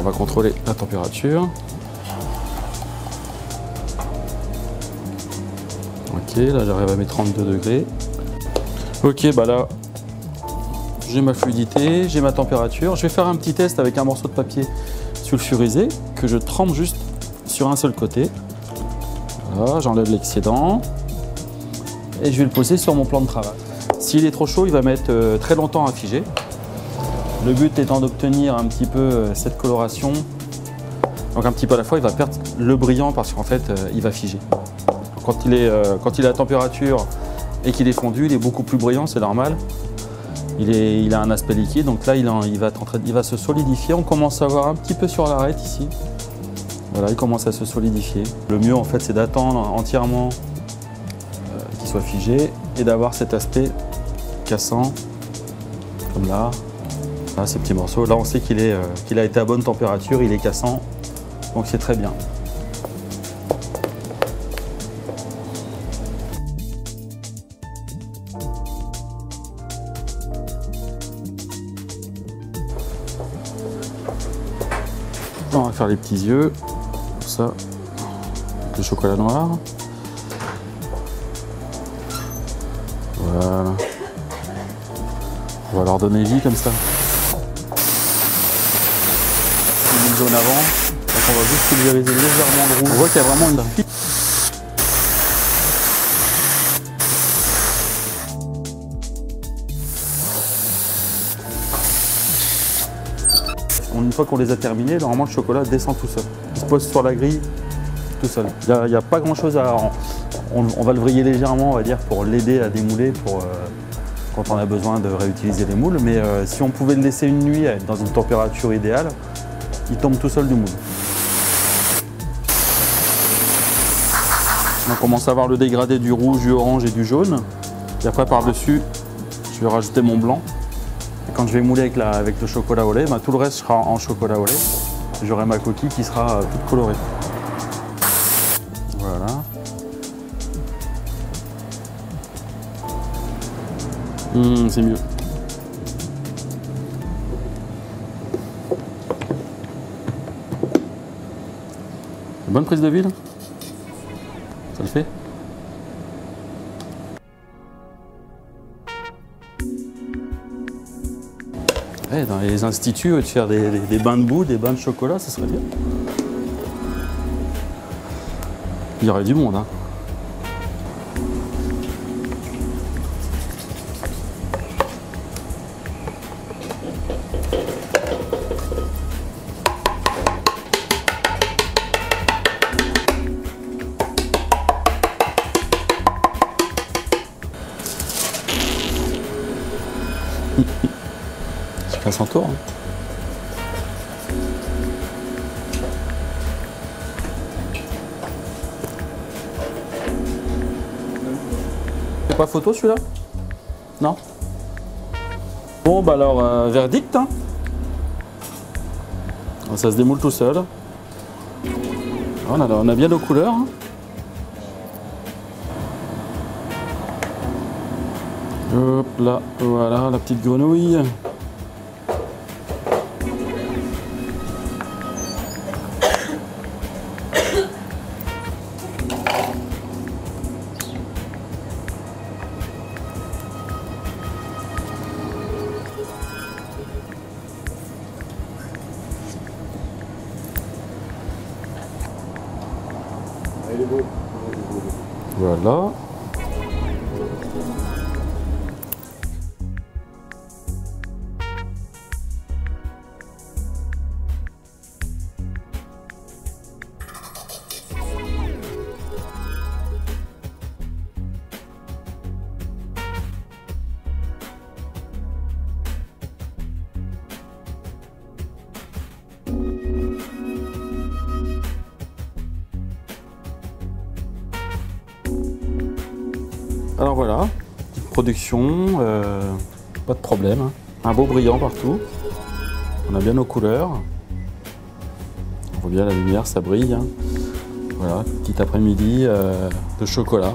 va contrôler la température. Ok, là j'arrive à mes 32 degrés. Ok, bah là, j'ai ma fluidité, j'ai ma température. Je vais faire un petit test avec un morceau de papier sulfurisé que je trempe juste sur un seul côté. Voilà, j'enlève l'excédent et je vais le poser sur mon plan de travail. S'il est trop chaud, il va mettre très longtemps à figer. Le but étant d'obtenir un petit peu cette coloration. Donc un petit peu à la fois, il va perdre le brillant parce qu'en fait, il va figer. Quand il est à la température et qu'il est fondu, il est beaucoup plus brillant, c'est normal. Il a un aspect liquide, donc là il va se solidifier. On commence à voir un petit peu sur l'arête ici. Voilà, il commence à se solidifier. Le mieux en fait, c'est d'attendre entièrement qu'il soit figé et d'avoir cet aspect cassant, comme là. Là, ces petits morceaux. Là, on sait qu'il a été à bonne température, il est cassant, donc c'est très bien. On va faire les petits yeux, comme ça, le chocolat noir. Voilà. On va leur donner vie comme ça. Une zone avant, donc on va juste pulvériser légèrement le rouge. On voit qu'il y a vraiment une fibre. Une fois qu'on les a terminés, normalement le chocolat descend tout seul. Il se pose sur la grille tout seul. Il n'y a pas grand chose à... On va le vriller légèrement, on va dire, pour l'aider à démouler, quand on a besoin de réutiliser les moules. Mais si on pouvait le laisser une nuit dans une température idéale, il tombe tout seul du moule. On commence à voir le dégradé du rouge, du orange et du jaune. Et après par-dessus, je vais rajouter mon blanc. Et quand je vais mouler avec le chocolat au lait, tout le reste sera en chocolat au lait. J'aurai ma coquille qui sera toute colorée. Voilà. C'est mieux. Bonne prise de vue là. Ça le fait? Ouais, dans les instituts, de faire des bains de boue, des bains de chocolat, ça serait bien. Il y aurait du monde, hein. Chacun son tour. Hein. C'est pas photo celui-là? Non? Bon bah alors, verdict. Hein. Ça se démoule tout seul. On a bien nos couleurs. Hein. Hop là, voilà la petite grenouille. Voilà. Alors voilà, petite production, pas de problème, hein. Un beau brillant partout, on a bien nos couleurs, on voit bien la lumière, ça brille, hein. Voilà, petit après-midi de chocolat.